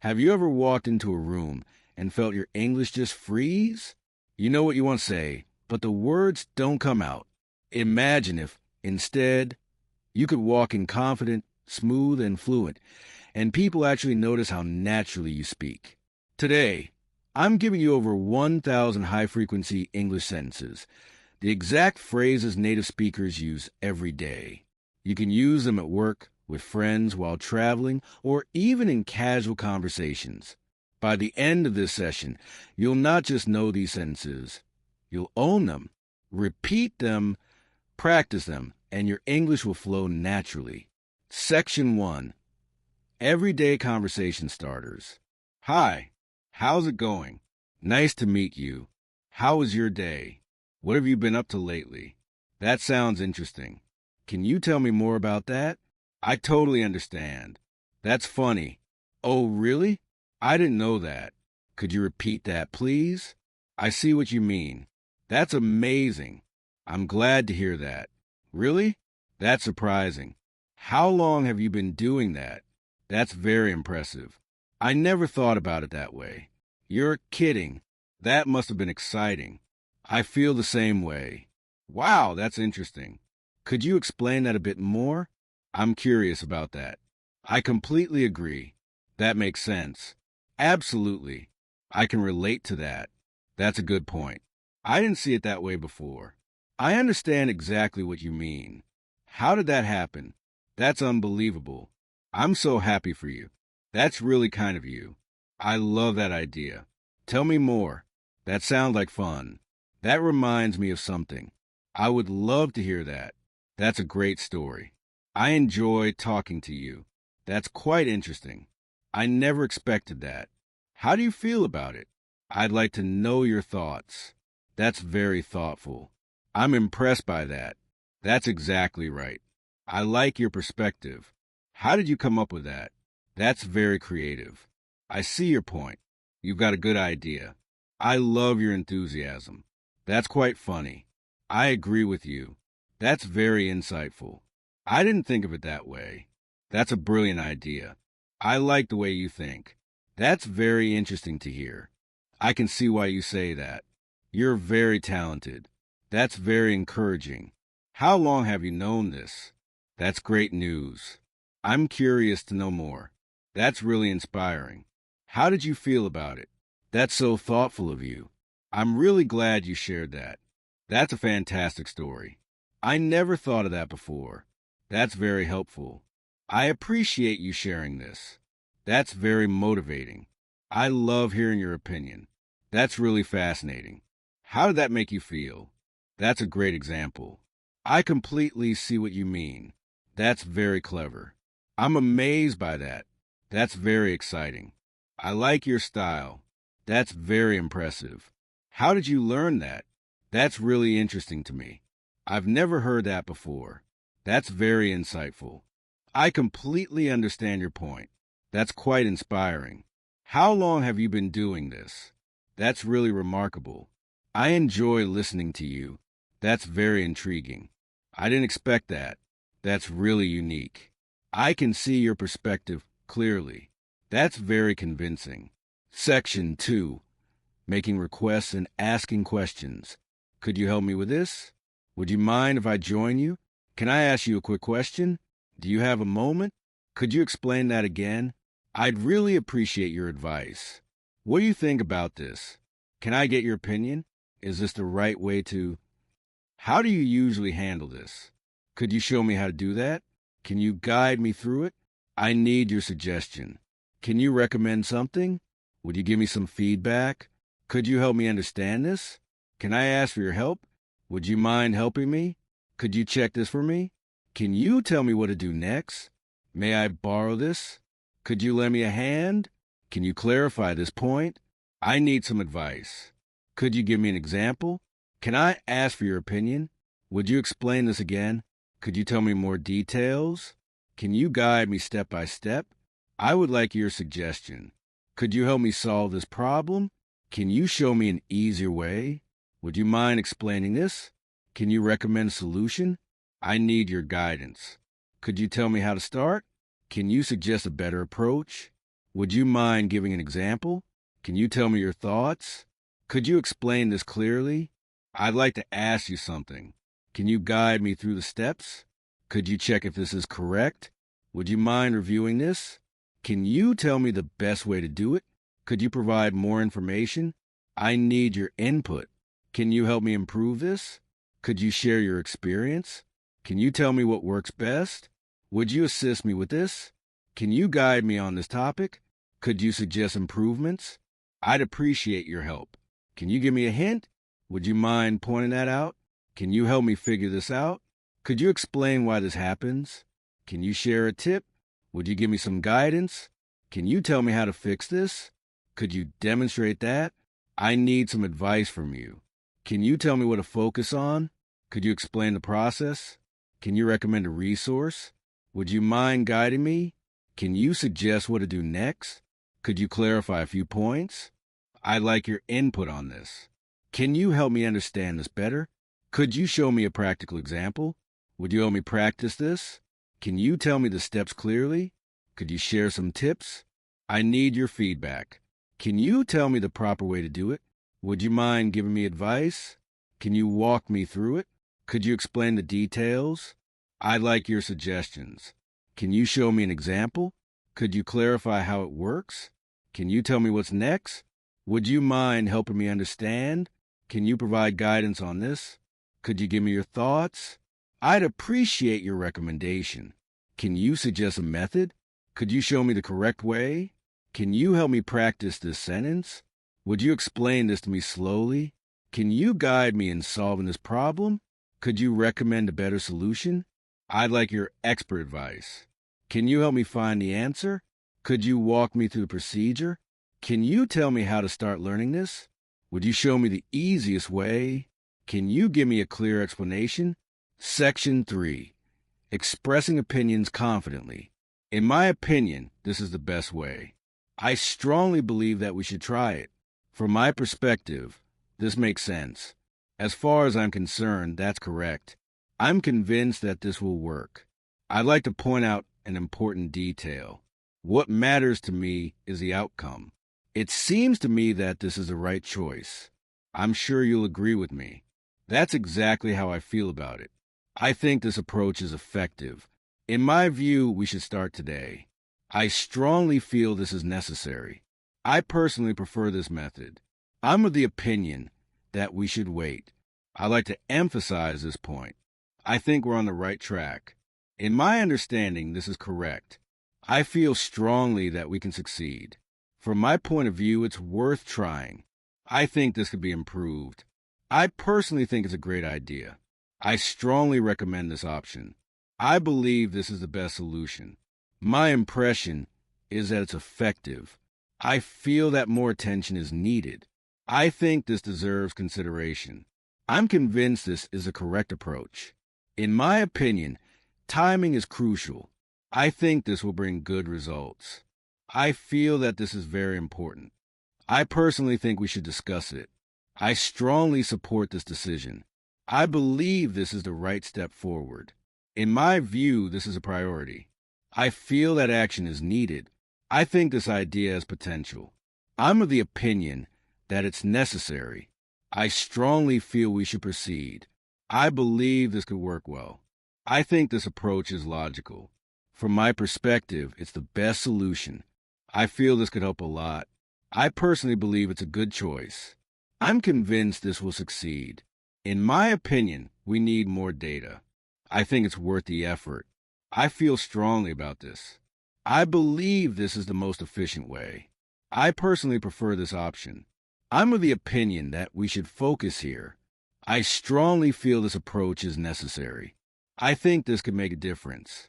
Have you ever walked into a room and felt your English just freeze? You know what you want to say, but the words don't come out. Imagine if, instead, you could walk in confident, smooth, and fluent, and people actually notice how naturally you speak. Today, I'm giving you over 1,000 high-frequency English sentences, the exact phrases native speakers use every day. You can use them at work, with friends, while traveling, or even in casual conversations. By the end of this session, you'll not just know these sentences, you'll own them, repeat them, practice them, and your English will flow naturally. Section 1. Everyday Conversation Starters. Hi, how's it going? Nice to meet you. How was your day? What have you been up to lately? That sounds interesting. Can you tell me more about that? I totally understand. That's funny. Oh, really? I didn't know that. Could you repeat that, please? I see what you mean. That's amazing. I'm glad to hear that. Really? That's surprising. How long have you been doing that? That's very impressive. I never thought about it that way. You're kidding. That must have been exciting. I feel the same way. Wow, that's interesting. Could you explain that a bit more? I'm curious about that. I completely agree. That makes sense. Absolutely. I can relate to that. That's a good point. I didn't see it that way before. I understand exactly what you mean. How did that happen? That's unbelievable. I'm so happy for you. That's really kind of you. I love that idea. Tell me more. That sounds like fun. That reminds me of something. I would love to hear that. That's a great story. I enjoy talking to you. That's quite interesting. I never expected that. How do you feel about it? I'd like to know your thoughts. That's very thoughtful. I'm impressed by that. That's exactly right. I like your perspective. How did you come up with that? That's very creative. I see your point. You've got a good idea. I love your enthusiasm. That's quite funny. I agree with you. That's very insightful. I didn't think of it that way. That's a brilliant idea. I like the way you think. That's very interesting to hear. I can see why you say that. You're very talented. That's very encouraging. How long have you known this? That's great news. I'm curious to know more. That's really inspiring. How did you feel about it? That's so thoughtful of you. I'm really glad you shared that. That's a fantastic story. I never thought of that before. That's very helpful. I appreciate you sharing this. That's very motivating. I love hearing your opinion. That's really fascinating. How did that make you feel? That's a great example. I completely see what you mean. That's very clever. I'm amazed by that. That's very exciting. I like your style. That's very impressive. How did you learn that? That's really interesting to me. I've never heard that before. That's very insightful. I completely understand your point. That's quite inspiring. How long have you been doing this? That's really remarkable. I enjoy listening to you. That's very intriguing. I didn't expect that. That's really unique. I can see your perspective clearly. That's very convincing. Section 2. Making requests and asking questions. Could you help me with this? Would you mind if I join you? Can I ask you a quick question? Do you have a moment? Could you explain that again? I'd really appreciate your advice. What do you think about this? Can I get your opinion? Is this the right way to... How do you usually handle this? Could you show me how to do that? Can you guide me through it? I need your suggestion. Can you recommend something? Would you give me some feedback? Could you help me understand this? Can I ask for your help? Would you mind helping me? Could you check this for me? Can you tell me what to do next? May I borrow this? Could you lend me a hand? Can you clarify this point? I need some advice. Could you give me an example? Can I ask for your opinion? Would you explain this again? Could you tell me more details? Can you guide me step by step? I would like your suggestion. Could you help me solve this problem? Can you show me an easier way? Would you mind explaining this? Can you recommend a solution? I need your guidance. Could you tell me how to start? Can you suggest a better approach? Would you mind giving an example? Can you tell me your thoughts? Could you explain this clearly? I'd like to ask you something. Can you guide me through the steps? Could you check if this is correct? Would you mind reviewing this? Can you tell me the best way to do it? Could you provide more information? I need your input. Can you help me improve this? Could you share your experience? Can you tell me what works best? Would you assist me with this? Can you guide me on this topic? Could you suggest improvements? I'd appreciate your help. Can you give me a hint? Would you mind pointing that out? Can you help me figure this out? Could you explain why this happens? Can you share a tip? Would you give me some guidance? Can you tell me how to fix this? Could you demonstrate that? I need some advice from you. Can you tell me what to focus on? Could you explain the process? Can you recommend a resource? Would you mind guiding me? Can you suggest what to do next? Could you clarify a few points? I'd like your input on this. Can you help me understand this better? Could you show me a practical example? Would you help me practice this? Can you tell me the steps clearly? Could you share some tips? I need your feedback. Can you tell me the proper way to do it? Would you mind giving me advice? Can you walk me through it? Could you explain the details? I'd like your suggestions. Can you show me an example? Could you clarify how it works? Can you tell me what's next? Would you mind helping me understand? Can you provide guidance on this? Could you give me your thoughts? I'd appreciate your recommendation. Can you suggest a method? Could you show me the correct way? Can you help me practice this sentence? Would you explain this to me slowly? Can you guide me in solving this problem? Could you recommend a better solution? I'd like your expert advice. Can you help me find the answer? Could you walk me through the procedure? Can you tell me how to start learning this? Would you show me the easiest way? Can you give me a clear explanation? Section 3. Expressing opinions confidently. In my opinion, this is the best way. I strongly believe that we should try it. From my perspective, this makes sense. As far as I'm concerned, that's correct. I'm convinced that this will work. I'd like to point out an important detail. What matters to me is the outcome. It seems to me that this is the right choice. I'm sure you'll agree with me. That's exactly how I feel about it. I think this approach is effective. In my view, we should start today. I strongly feel this is necessary. I personally prefer this method. I'm of the opinion that we should wait. I like to emphasize this point. I think we're on the right track. In my understanding, this is correct. I feel strongly that we can succeed. From my point of view, it's worth trying. I think this could be improved. I personally think it's a great idea. I strongly recommend this option. I believe this is the best solution. My impression is that it's effective. I feel that more attention is needed. I think this deserves consideration. I'm convinced this is a correct approach. In my opinion, timing is crucial. I think this will bring good results. I feel that this is very important. I personally think we should discuss it. I strongly support this decision. I believe this is the right step forward. In my view, this is a priority. I feel that action is needed. I think this idea has potential. I'm of the opinion that it's necessary. I strongly feel we should proceed. I believe this could work well. I think this approach is logical. From my perspective, it's the best solution. I feel this could help a lot. I personally believe it's a good choice. I'm convinced this will succeed. In my opinion, we need more data. I think it's worth the effort. I feel strongly about this. I believe this is the most efficient way. I personally prefer this option. I'm of the opinion that we should focus here. I strongly feel this approach is necessary. I think this could make a difference.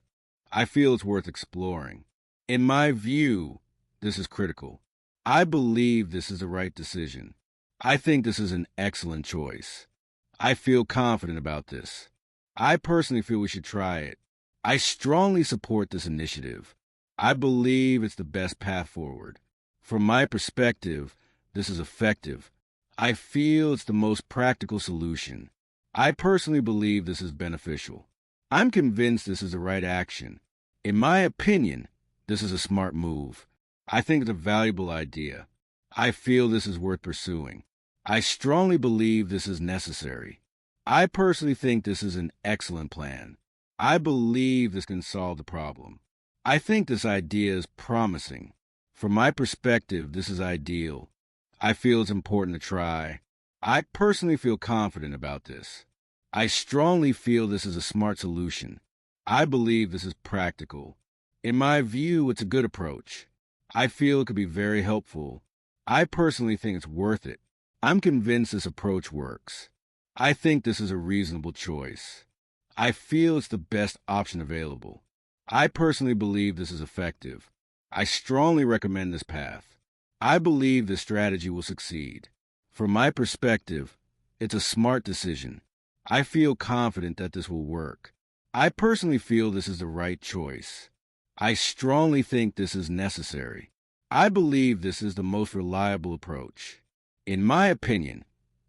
I feel it's worth exploring. In my view, this is critical. I believe this is the right decision. I think this is an excellent choice. I feel confident about this. I personally feel we should try it. I strongly support this initiative. I believe it's the best path forward. From my perspective, this is effective. I feel it's the most practical solution. I personally believe this is beneficial. I'm convinced this is the right action. In my opinion, this is a smart move. I think it's a valuable idea. I feel this is worth pursuing. I strongly believe this is necessary. I personally think this is an excellent plan. I believe this can solve the problem. I think this idea is promising. From my perspective, this is ideal. I feel it's important to try. I personally feel confident about this. I strongly feel this is a smart solution. I believe this is practical. In my view, it's a good approach. I feel it could be very helpful. I personally think it's worth it. I'm convinced this approach works. I think this is a reasonable choice. I feel it's the best option available. I personally believe this is effective. I strongly recommend this path. I believe this strategy will succeed. From my perspective, it's a smart decision. I feel confident that this will work. I personally feel this is the right choice. I strongly think this is necessary. I believe this is the most reliable approach. In my opinion,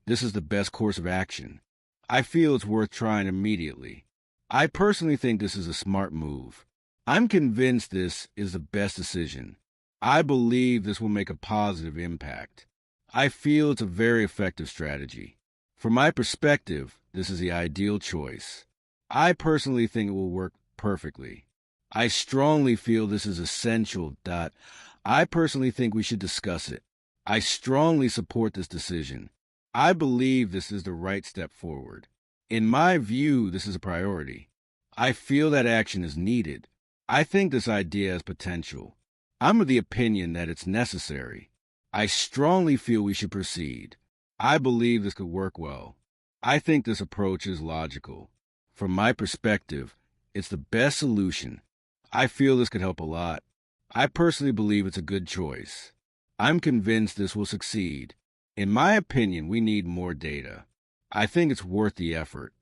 this is the best course of action. I feel it's worth trying immediately. I personally think this is a smart move. I'm convinced this is the best decision. I believe this will make a positive impact. I feel it's a very effective strategy. From my perspective, this is the ideal choice. I personally think it will work perfectly. I strongly feel this is essential. I personally think we should discuss it. I strongly support this decision. I believe this is the right step forward. In my view, this is a priority. I feel that action is needed. I think this idea has potential. I'm of the opinion that it's necessary. I strongly feel we should proceed. I believe this could work well. I think this approach is logical. From my perspective, it's the best solution. I feel this could help a lot. I personally believe it's a good choice. I'm convinced this will succeed. In my opinion, we need more data. I think it's worth the effort.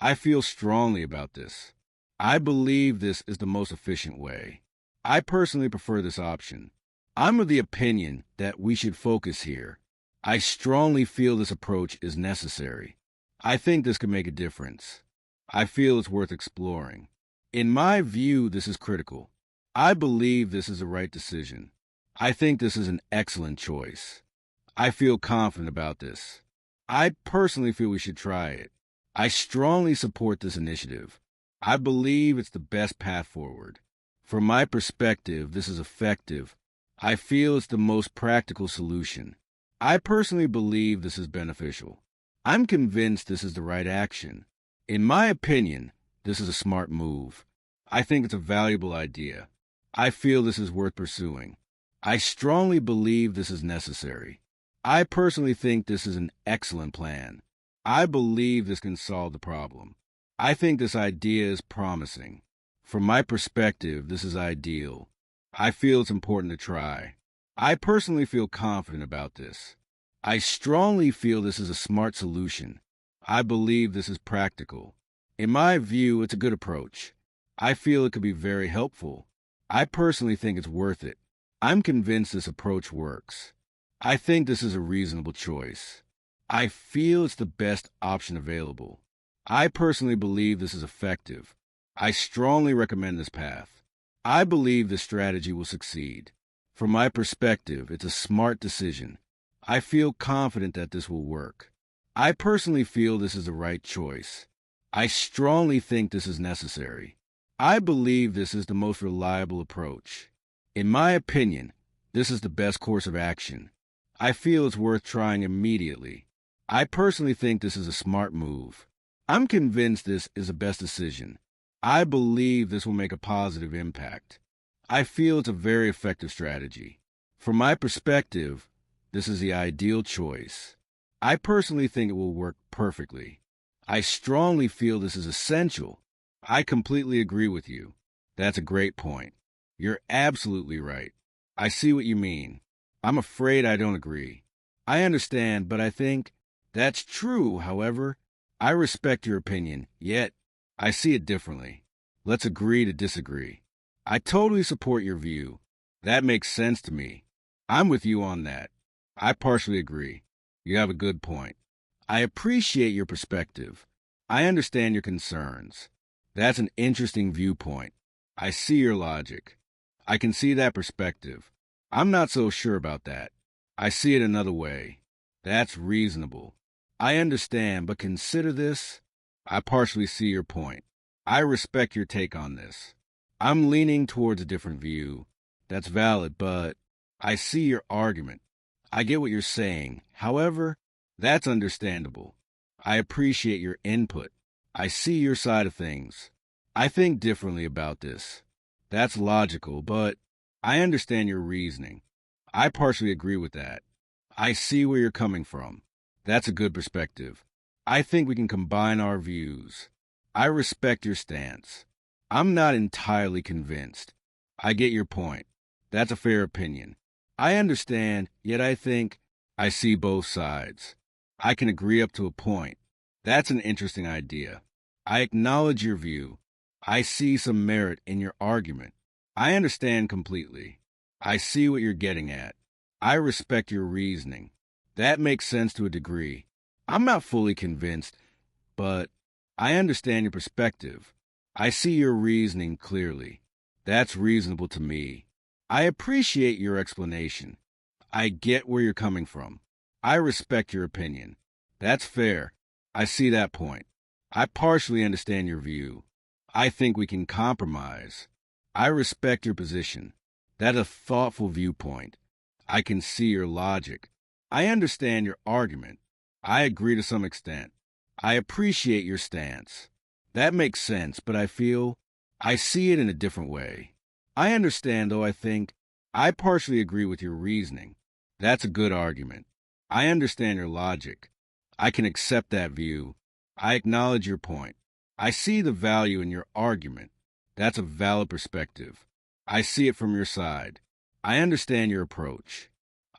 I feel strongly about this. I believe this is the most efficient way. I personally prefer this option. I'm of the opinion that we should focus here. I strongly feel this approach is necessary. I think this could make a difference. I feel it's worth exploring. In my view, this is critical. I believe this is the right decision. I think this is an excellent choice. I feel confident about this. I personally feel we should try it. I strongly support this initiative. I believe it's the best path forward. From my perspective, this is effective. I feel it's the most practical solution. I personally believe this is beneficial. I'm convinced this is the right action. In my opinion, this is a smart move. I think it's a valuable idea. I feel this is worth pursuing. I strongly believe this is necessary. I personally think this is an excellent plan. I believe this can solve the problem. I think this idea is promising. From my perspective, this is ideal. I feel it's important to try. I personally feel confident about this. I strongly feel this is a smart solution. I believe this is practical. In my view, it's a good approach. I feel it could be very helpful. I personally think it's worth it. I'm convinced this approach works. I think this is a reasonable choice. I feel it's the best option available. I personally believe this is effective. I strongly recommend this path. I believe this strategy will succeed. From my perspective, it's a smart decision. I feel confident that this will work. I personally feel this is the right choice. I strongly think this is necessary. I believe this is the most reliable approach. In my opinion, this is the best course of action. I feel it's worth trying immediately. I personally think this is a smart move. I'm convinced this is the best decision. I believe this will make a positive impact. I feel it's a very effective strategy. From my perspective, this is the ideal choice. I personally think it will work perfectly. I strongly feel this is essential. I completely agree with you. That's a great point. You're absolutely right. I see what you mean. I'm afraid I don't agree. I understand, but I think that's true. However, I respect your opinion, yet I see it differently. Let's agree to disagree. I totally support your view. That makes sense to me. I'm with you on that. I partially agree. You have a good point. I appreciate your perspective. I understand your concerns. That's an interesting viewpoint. I see your logic. I can see that perspective. I'm not so sure about that. I see it another way. That's reasonable. I understand, but consider this. I partially see your point. I respect your take on this. I'm leaning towards a different view. That's valid, but I see your argument. I get what you're saying. However, that's understandable. I appreciate your input. I see your side of things. I think differently about this. That's logical, but I understand your reasoning. I partially agree with that. I see where you're coming from. That's a good perspective. I think we can combine our views. I respect your stance. I'm not entirely convinced. I get your point. That's a fair opinion. I understand, yet I think I see both sides. I can agree up to a point. That's an interesting idea. I acknowledge your view. I see some merit in your argument. I understand completely. I see what you're getting at. I respect your reasoning. That makes sense to a degree. I'm not fully convinced, but I understand your perspective. I see your reasoning clearly. That's reasonable to me. I appreciate your explanation. I get where you're coming from. I respect your opinion. That's fair. I see that point. I partially understand your view. I think we can compromise. I respect your position. That's a thoughtful viewpoint. I can see your logic. I understand your argument. I agree to some extent. I appreciate your stance. That makes sense, but I feel I see it in a different way. I understand, though I think I partially agree with your reasoning. That's a good argument. I understand your logic. I can accept that view. I acknowledge your point. I see the value in your argument. That's a valid perspective. I see it from your side. I understand your approach.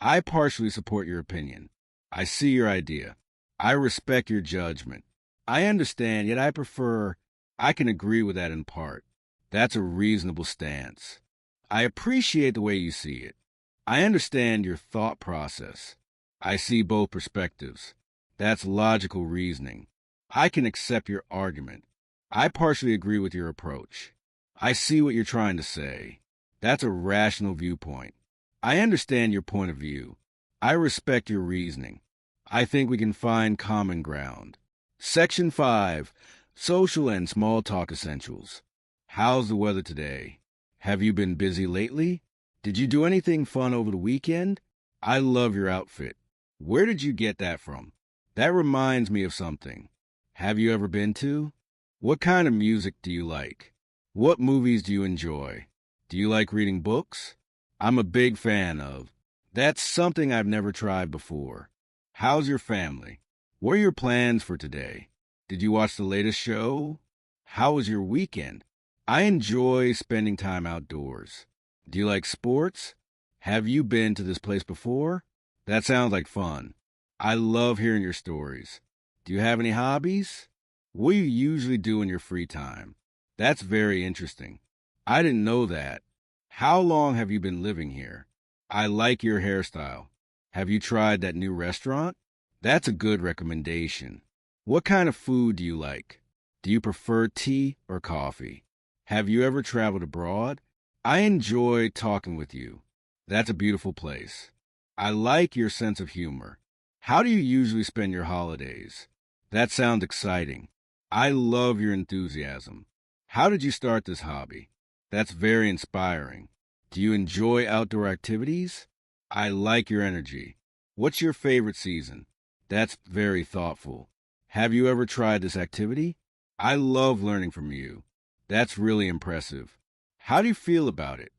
I partially support your opinion. I see your idea. I respect your judgment. I understand, yet I can agree with that in part. That's a reasonable stance. I appreciate the way you see it. I understand your thought process. I see both perspectives. That's logical reasoning. I can accept your argument. I partially agree with your approach. I see what you're trying to say. That's a rational viewpoint. I understand your point of view. I respect your reasoning. I think we can find common ground. Section 5. Social and Small Talk Essentials. How's the weather today? Have you been busy lately? Did you do anything fun over the weekend? I love your outfit. Where did you get that from? That reminds me of something. Have you ever been to? What kind of music do you like? What movies do you enjoy? Do you like reading books? I'm a big fan of. That's something I've never tried before. How's your family? What are your plans for today? Did you watch the latest show? How was your weekend? I enjoy spending time outdoors. Do you like sports? Have you been to this place before? That sounds like fun. I love hearing your stories. Do you have any hobbies? What do you usually do in your free time? That's very interesting. I didn't know that. How long have you been living here? I like your hairstyle. Have you tried that new restaurant? That's a good recommendation. What kind of food do you like? Do you prefer tea or coffee? Have you ever traveled abroad? I enjoy talking with you. That's a beautiful place. I like your sense of humor. How do you usually spend your holidays? That sounds exciting. I love your enthusiasm. How did you start this hobby? That's very inspiring. Do you enjoy outdoor activities? I like your energy. What's your favorite season? That's very thoughtful. Have you ever tried this activity? I love learning from you. That's really impressive. How do you feel about it?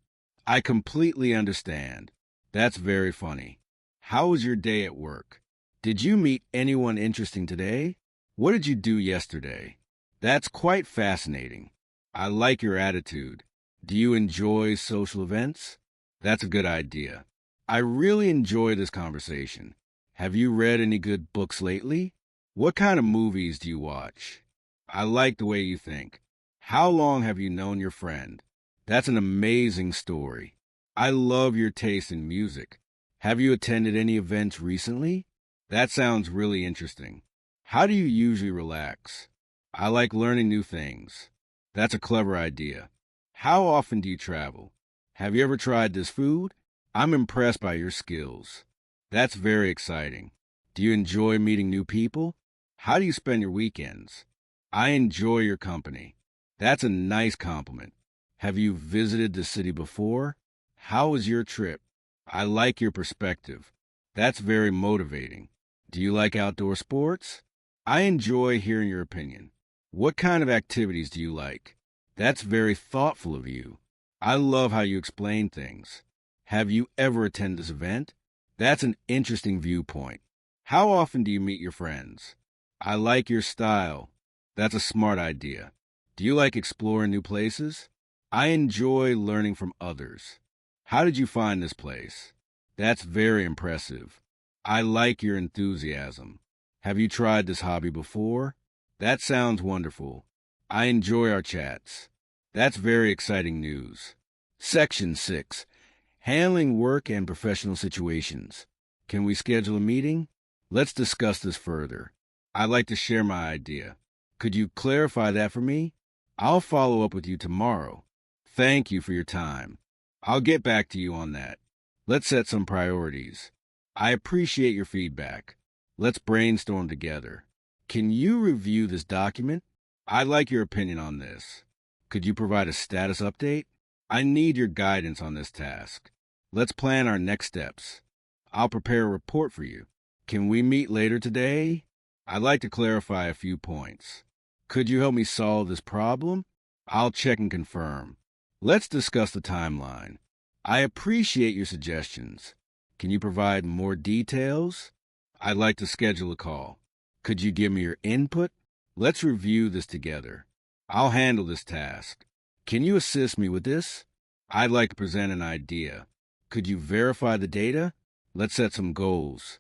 I completely understand. That's very funny. How was your day at work? Did you meet anyone interesting today? What did you do yesterday? That's quite fascinating. I like your attitude. Do you enjoy social events? That's a good idea. I really enjoy this conversation. Have you read any good books lately? What kind of movies do you watch? I like the way you think. How long have you known your friend? That's an amazing story. I love your taste in music. Have you attended any events recently? That sounds really interesting. How do you usually relax? I like learning new things. That's a clever idea. How often do you travel? Have you ever tried this food? I'm impressed by your skills. That's very exciting. Do you enjoy meeting new people? How do you spend your weekends? I enjoy your company. That's a nice compliment. Have you visited the city before? How was your trip? I like your perspective. That's very motivating. Do you like outdoor sports? I enjoy hearing your opinion. What kind of activities do you like? That's very thoughtful of you. I love how you explain things. Have you ever attended this event? That's an interesting viewpoint. How often do you meet your friends? I like your style. That's a smart idea. Do you like exploring new places? I enjoy learning from others. How did you find this place? That's very impressive. I like your enthusiasm. Have you tried this hobby before? That sounds wonderful. I enjoy our chats. That's very exciting news. Section 6. Handling work and professional situations. Can we schedule a meeting? Let's discuss this further. I'd like to share my idea. Could you clarify that for me? I'll follow up with you tomorrow. Thank you for your time. I'll get back to you on that. Let's set some priorities. I appreciate your feedback. Let's brainstorm together. Can you review this document? I'd like your opinion on this. Could you provide a status update? I need your guidance on this task. Let's plan our next steps. I'll prepare a report for you. Can we meet later today? I'd like to clarify a few points. Could you help me solve this problem? I'll check and confirm. Let's discuss the timeline. I appreciate your suggestions. Can you provide more details? I'd like to schedule a call. Could you give me your input? Let's review this together. I'll handle this task. Can you assist me with this? I'd like to present an idea. Could you verify the data? Let's set some goals.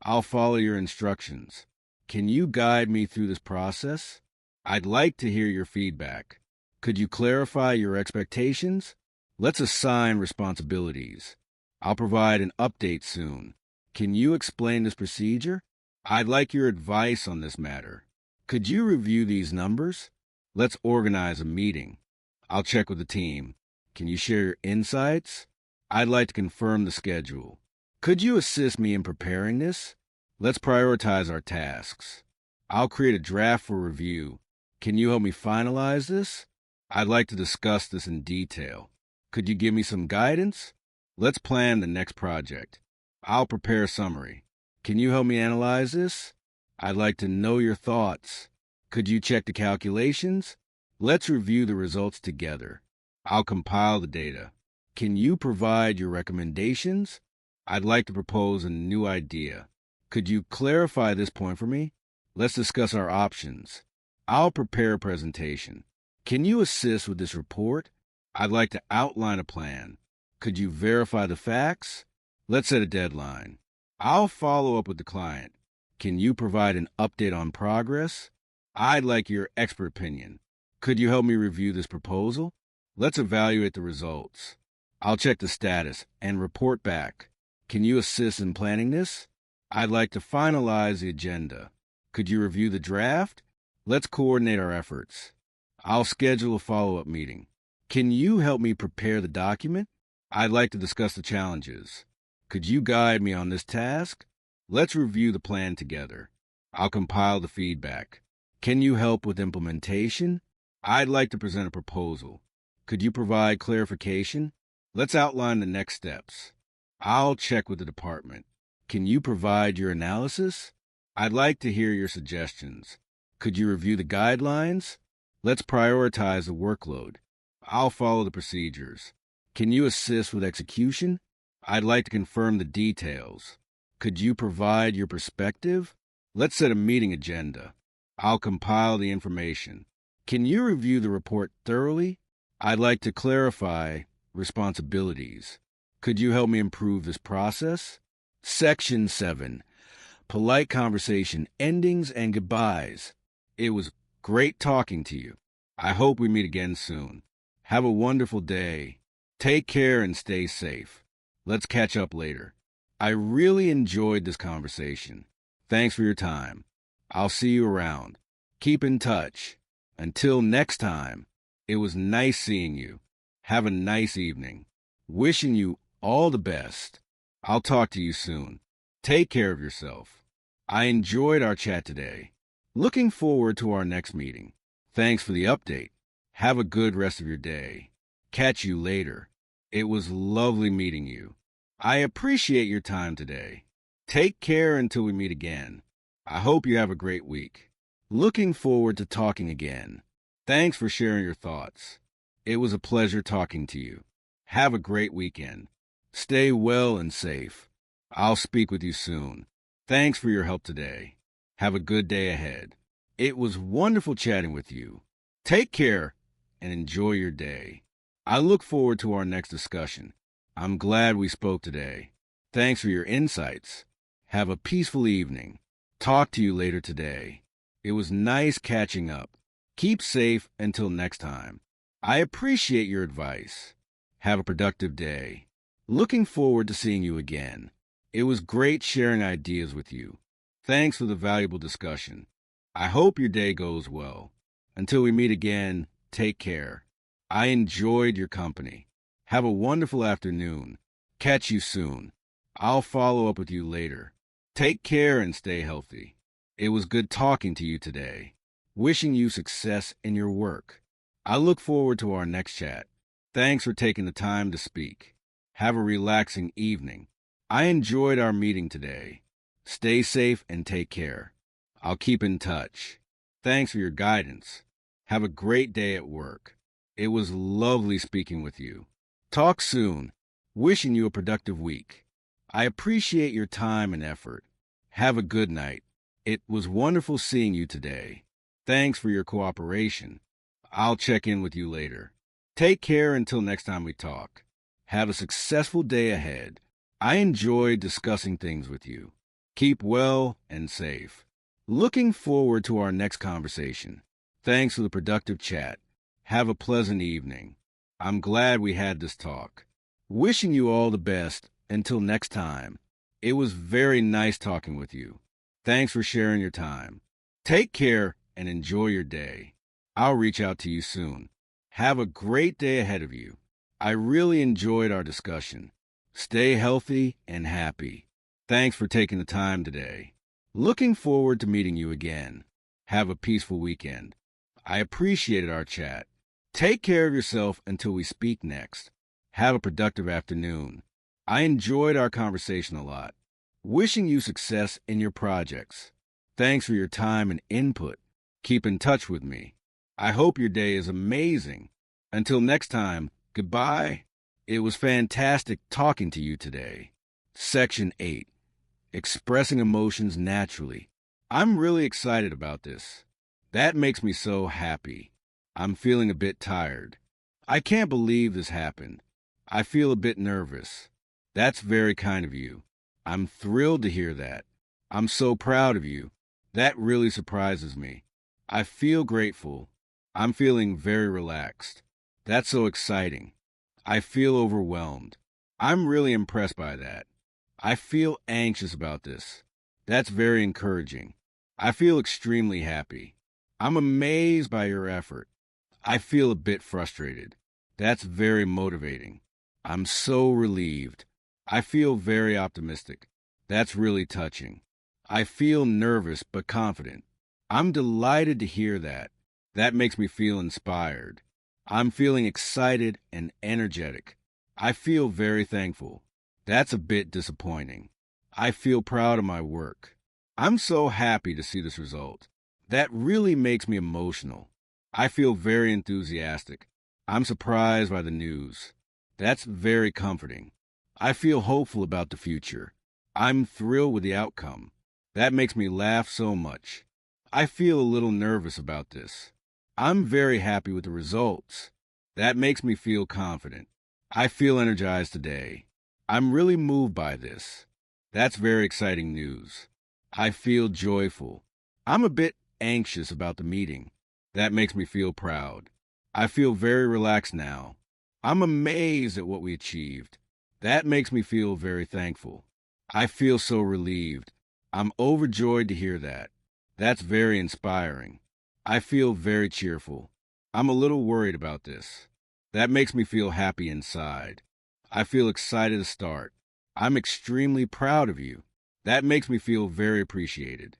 I'll follow your instructions. Can you guide me through this process? I'd like to hear your feedback. Could you clarify your expectations? Let's assign responsibilities. I'll provide an update soon. Can you explain this procedure? I'd like your advice on this matter. Could you review these numbers? Let's organize a meeting. I'll check with the team. Can you share your insights? I'd like to confirm the schedule. Could you assist me in preparing this? Let's prioritize our tasks. I'll create a draft for review. Can you help me finalize this? I'd like to discuss this in detail. Could you give me some guidance? Let's plan the next project. I'll prepare a summary. Can you help me analyze this? I'd like to know your thoughts. Could you check the calculations? Let's review the results together. I'll compile the data. Can you provide your recommendations? I'd like to propose a new idea. Could you clarify this point for me? Let's discuss our options. I'll prepare a presentation. Can you assist with this report? I'd like to outline a plan. Could you verify the facts? Let's set a deadline. I'll follow up with the client. Can you provide an update on progress? I'd like your expert opinion. Could you help me review this proposal? Let's evaluate the results. I'll check the status and report back. Can you assist in planning this? I'd like to finalize the agenda. Could you review the draft? Let's coordinate our efforts. I'll schedule a follow-up meeting. Can you help me prepare the document? I'd like to discuss the challenges. Could you guide me on this task? Let's review the plan together. I'll compile the feedback. Can you help with implementation? I'd like to present a proposal. Could you provide clarification? Let's outline the next steps. I'll check with the department. Can you provide your analysis? I'd like to hear your suggestions. Could you review the guidelines? Let's prioritize the workload. I'll follow the procedures. Can you assist with execution? I'd like to confirm the details. Could you provide your perspective? Let's set a meeting agenda. I'll compile the information. Can you review the report thoroughly? I'd like to clarify responsibilities. Could you help me improve this process? Section 7. Polite conversation, endings, and goodbyes. It was great talking to you. I hope we meet again soon. Have a wonderful day. Take care and stay safe. Let's catch up later. I really enjoyed this conversation. Thanks for your time. I'll see you around. Keep in touch. Until next time, it was nice seeing you. Have a nice evening. Wishing you All the best. I'll talk to you soon. Take care of yourself. I enjoyed our chat today. Looking forward to our next meeting. Thanks for the update. Have a good rest of your day. Catch you later. It was lovely meeting you. I appreciate your time today. Take care until we meet again. I hope you have a great week. Looking forward to talking again. Thanks for sharing your thoughts. It was a pleasure talking to you. Have a great weekend. Stay well and safe. I'll speak with you soon. Thanks for your help today. Have a good day ahead. It was wonderful chatting with you. Take care and enjoy your day. I look forward to our next discussion. I'm glad we spoke today. Thanks for your insights. Have a peaceful evening. Talk to you later today. It was nice catching up. Keep safe until next time. I appreciate your advice. Have a productive day. Looking forward to seeing you again. It was great sharing ideas with you. Thanks for the valuable discussion. I hope your day goes well. Until we meet again, take care. I enjoyed your company. Have a wonderful afternoon. Catch you soon. I'll follow up with you later. Take care and stay healthy. It was good talking to you today. Wishing you success in your work. I look forward to our next chat. Thanks for taking the time to speak. Have a relaxing evening. I enjoyed our meeting today. Stay safe and take care. I'll keep in touch. Thanks for your guidance. Have a great day at work. It was lovely speaking with you. Talk soon. Wishing you a productive week. I appreciate your time and effort. Have a good night. It was wonderful seeing you today. Thanks for your cooperation. I'll check in with you later. Take care until next time we talk. Have a successful day ahead. I enjoyed discussing things with you. Keep well and safe. Looking forward to our next conversation. Thanks for the productive chat. Have a pleasant evening. I'm glad we had this talk. Wishing you all the best until next time. It was very nice talking with you. Thanks for sharing your time. Take care and enjoy your day. I'll reach out to you soon. Have a great day ahead of you. I really enjoyed our discussion. Stay healthy and happy. Thanks for taking the time today. Looking forward to meeting you again. Have a peaceful weekend. I appreciated our chat. Take care of yourself until we speak next. Have a productive afternoon. I enjoyed our conversation a lot. Wishing you success in your projects. Thanks for your time and input. Keep in touch with me. I hope your day is amazing. Until next time, goodbye. It was fantastic talking to you today. Section 8. Expressing emotions naturally. I'm really excited about this. That makes me so happy. I'm feeling a bit tired. I can't believe this happened. I feel a bit nervous. That's very kind of you. I'm thrilled to hear that. I'm so proud of you. That really surprises me. I feel grateful. I'm feeling very relaxed. That's so exciting. I feel overwhelmed. I'm really impressed by that. I feel anxious about this. That's very encouraging. I feel extremely happy. I'm amazed by your effort. I feel a bit frustrated. That's very motivating. I'm so relieved. I feel very optimistic. That's really touching. I feel nervous but confident. I'm delighted to hear that. That makes me feel inspired. I'm feeling excited and energetic. I feel very thankful. That's a bit disappointing. I feel proud of my work. I'm so happy to see this result. That really makes me emotional. I feel very enthusiastic. I'm surprised by the news. That's very comforting. I feel hopeful about the future. I'm thrilled with the outcome. That makes me laugh so much. I feel a little nervous about this. I'm very happy with the results. That makes me feel confident. I feel energized today. I'm really moved by this. That's very exciting news. I feel joyful. I'm a bit anxious about the meeting. That makes me feel proud. I feel very relaxed now. I'm amazed at what we achieved. That makes me feel very thankful. I feel so relieved. I'm overjoyed to hear that. That's very inspiring. I feel very cheerful. I'm a little worried about this. That makes me feel happy inside. I feel excited to start. I'm extremely proud of you. That makes me feel very appreciated.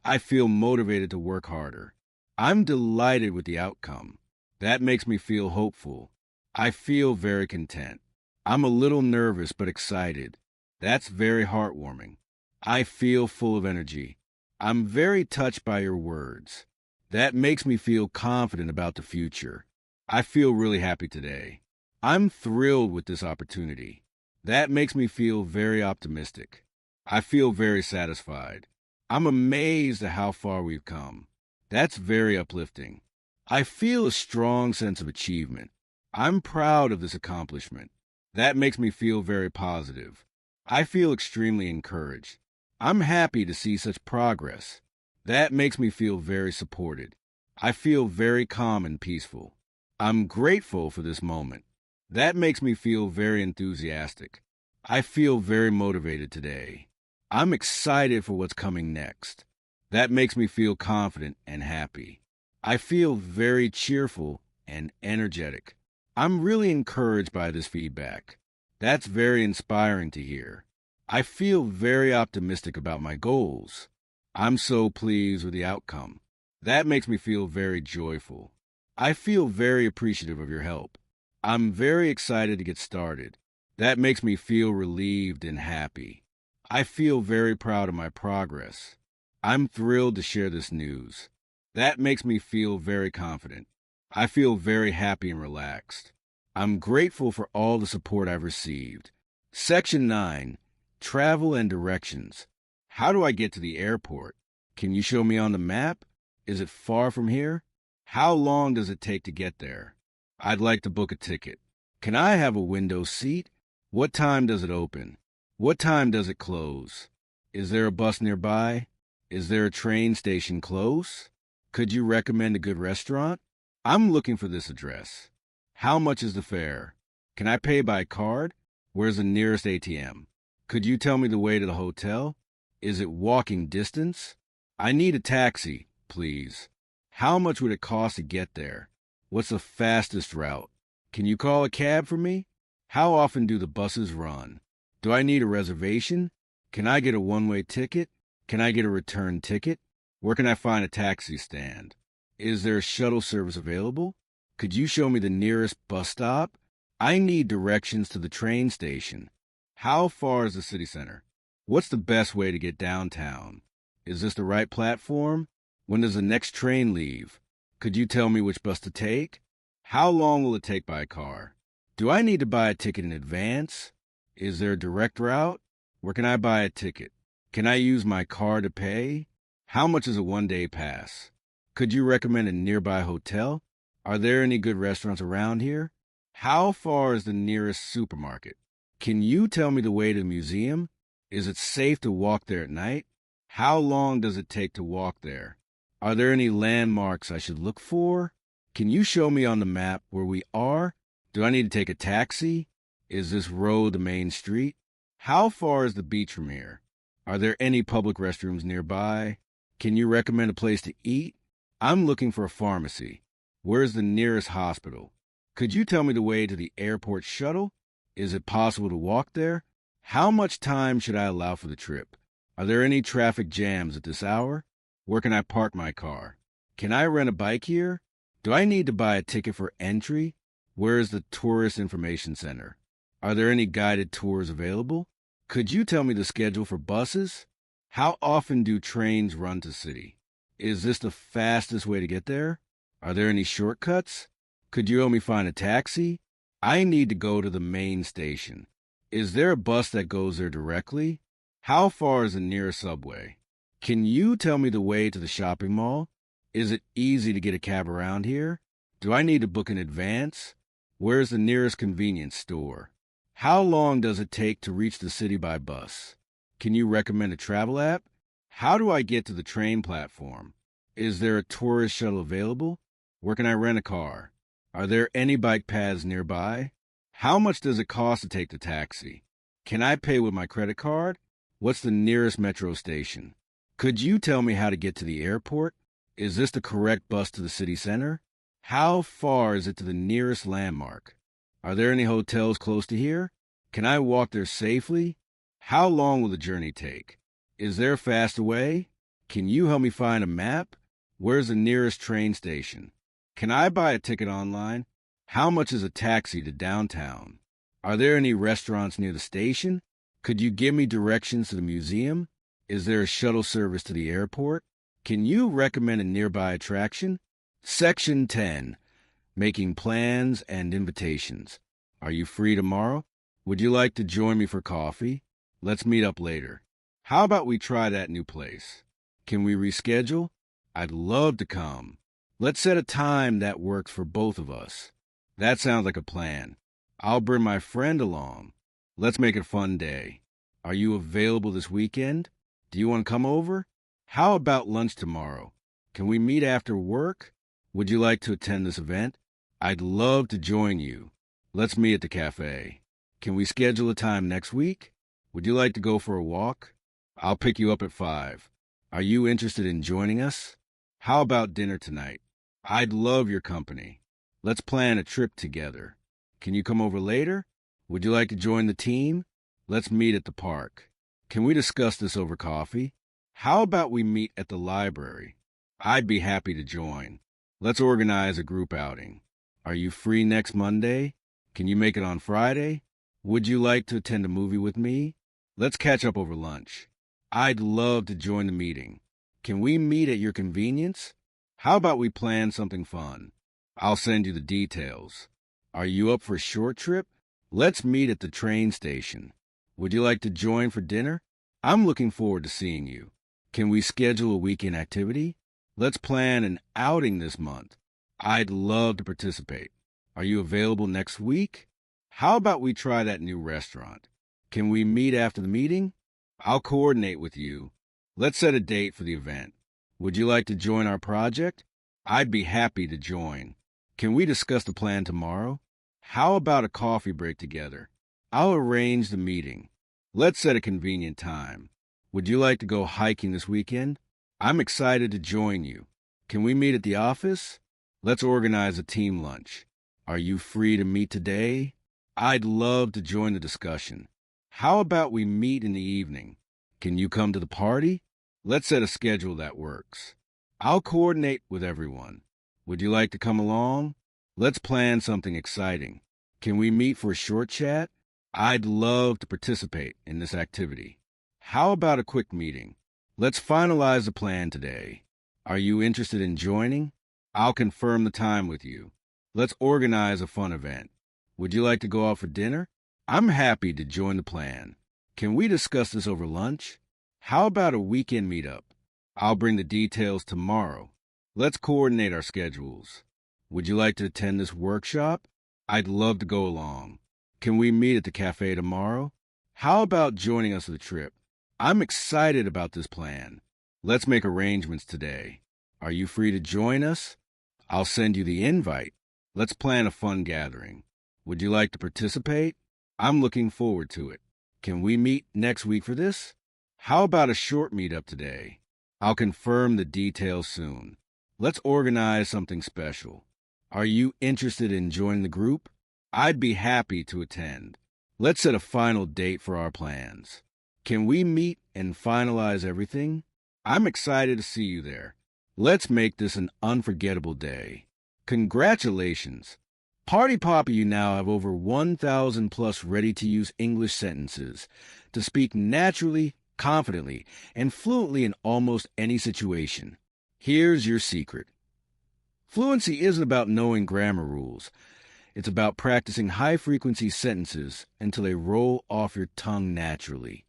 I feel motivated to work harder. I'm delighted with the outcome. That makes me feel hopeful. I feel very content. I'm a little nervous but excited. That's very heartwarming. I feel full of energy. I'm very touched by your words. That makes me feel confident about the future. I feel really happy today. I'm thrilled with this opportunity. That makes me feel very optimistic. I feel very satisfied. I'm amazed at how far we've come. That's very uplifting. I feel a strong sense of achievement. I'm proud of this accomplishment. That makes me feel very positive. I feel extremely encouraged. I'm happy to see such progress. That makes me feel very supported. I feel very calm and peaceful. I'm grateful for this moment. That makes me feel very enthusiastic. I feel very motivated today. I'm excited for what's coming next. That makes me feel confident and happy. I feel very cheerful and energetic. I'm really encouraged by this feedback. That's very inspiring to hear. I feel very optimistic about my goals. I'm so pleased with the outcome. That makes me feel very joyful. I feel very appreciative of your help. I'm very excited to get started. That makes me feel relieved and happy. I feel very proud of my progress. I'm thrilled to share this news. That makes me feel very confident. I feel very happy and relaxed. I'm grateful for all the support I've received. Section 9. Travel and directions. How do I get to the airport? Can you show me on the map? Is it far from here? How long does it take to get there? I'd like to book a ticket. Can I have a window seat? What time does it open? What time does it close? Is there a bus nearby? Is there a train station close? Could you recommend a good restaurant? I'm looking for this address. How much is the fare? Can I pay by card? Where's the nearest ATM? Could you tell me the way to the hotel? Is it walking distance? I need a taxi, please. How much would it cost to get there? What's the fastest route? Can you call a cab for me? How often do the buses run? Do I need a reservation? Can I get a one-way ticket? Can I get a return ticket? Where can I find a taxi stand? Is there a shuttle service available? Could you show me the nearest bus stop? I need directions to the train station. How far is the city center? What's the best way to get downtown? Is this the right platform? When does the next train leave? Could you tell me which bus to take? How long will it take by car? Do I need to buy a ticket in advance? Is there a direct route? Where can I buy a ticket? Can I use my card to pay? How much is a one-day pass? Could you recommend a nearby hotel? Are there any good restaurants around here? How far is the nearest supermarket? Can you tell me the way to the museum? Is it safe to walk there at night? How long does it take to walk there? Are there any landmarks I should look for? Can you show me on the map where we are? Do I need to take a taxi? Is this road the main street? How far is the beach from here? Are there any public restrooms nearby? Can you recommend a place to eat? I'm looking for a pharmacy. Where's the nearest hospital? Could you tell me the way to the airport shuttle? Is it possible to walk there? How much time should I allow for the trip? Are there any traffic jams at this hour? Where can I park my car? Can I rent a bike here? Do I need to buy a ticket for entry? Where is the tourist information center? Are there any guided tours available? Could you tell me the schedule for buses? How often do trains run to city? Is this the fastest way to get there? Are there any shortcuts? Could you help me find a taxi? I need to go to the main station. Is there a bus that goes there directly? How far is the nearest subway? Can you tell me the way to the shopping mall? Is it easy to get a cab around here? Do I need to book in advance? Where's the nearest convenience store? How long does it take to reach the city by bus? Can you recommend a travel app? How do I get to the train platform? Is there a tourist shuttle available? Where can I rent a car? Are there any bike paths nearby? How much does it cost to take the taxi? Can I pay with my credit card? What's the nearest metro station? Could you tell me how to get to the airport? Is this the correct bus to the city center? How far is it to the nearest landmark? Are there any hotels close to here? Can I walk there safely? How long will the journey take? Is there a faster way? Can you help me find a map? Where's the nearest train station? Can I buy a ticket online? How much is a taxi to downtown? Are there any restaurants near the station? Could you give me directions to the museum? Is there a shuttle service to the airport? Can you recommend a nearby attraction? Section 10. Making plans and invitations. Are you free tomorrow? Would you like to join me for coffee? Let's meet up later. How about we try that new place? Can we reschedule? I'd love to come. Let's set a time that works for both of us. That sounds like a plan. I'll bring my friend along. Let's make it a fun day. Are you available this weekend? Do you want to come over? How about lunch tomorrow? Can we meet after work? Would you like to attend this event? I'd love to join you. Let's meet at the cafe. Can we schedule a time next week? Would you like to go for a walk? I'll pick you up at 5. Are you interested in joining us? How about dinner tonight? I'd love your company. Let's plan a trip together. Can you come over later? Would you like to join the team? Let's meet at the park. Can we discuss this over coffee? How about we meet at the library? I'd be happy to join. Let's organize a group outing. Are you free next Monday? Can you make it on Friday? Would you like to attend a movie with me? Let's catch up over lunch. I'd love to join the meeting. Can we meet at your convenience? How about we plan something fun? I'll send you the details. Are you up for a short trip? Let's meet at the train station. Would you like to join for dinner? I'm looking forward to seeing you. Can we schedule a weekend activity? Let's plan an outing this month. I'd love to participate. Are you available next week? How about we try that new restaurant? Can we meet after the meeting? I'll coordinate with you. Let's set a date for the event. Would you like to join our project? I'd be happy to join. Can we discuss the plan tomorrow? How about a coffee break together? I'll arrange the meeting. Let's set a convenient time. Would you like to go hiking this weekend? I'm excited to join you. Can we meet at the office? Let's organize a team lunch. Are you free to meet today? I'd love to join the discussion. How about we meet in the evening? Can you come to the party? Let's set a schedule that works. I'll coordinate with everyone. Would you like to come along? Let's plan something exciting. Can we meet for a short chat? I'd love to participate in this activity. How about a quick meeting? Let's finalize the plan today. Are you interested in joining? I'll confirm the time with you. Let's organize a fun event. Would you like to go out for dinner? I'm happy to join the plan. Can we discuss this over lunch? How about a weekend meetup? I'll bring the details tomorrow. Let's coordinate our schedules. Would you like to attend this workshop? I'd love to go along. Can we meet at the cafe tomorrow? How about joining us for the trip? I'm excited about this plan. Let's make arrangements today. Are you free to join us? I'll send you the invite. Let's plan a fun gathering. Would you like to participate? I'm looking forward to it. Can we meet next week for this? How about a short meetup today? I'll confirm the details soon. Let's organize something special. Are you interested in joining the group? I'd be happy to attend. Let's set a final date for our plans. Can we meet and finalize everything? I'm excited to see you there. Let's make this an unforgettable day. Congratulations! Party Popper, you now have over 1,000 plus ready-to-use English sentences to speak naturally, confidently, and fluently in almost any situation. Here's your secret. Fluency isn't about knowing grammar rules. It's about practicing high-frequency sentences until they roll off your tongue naturally.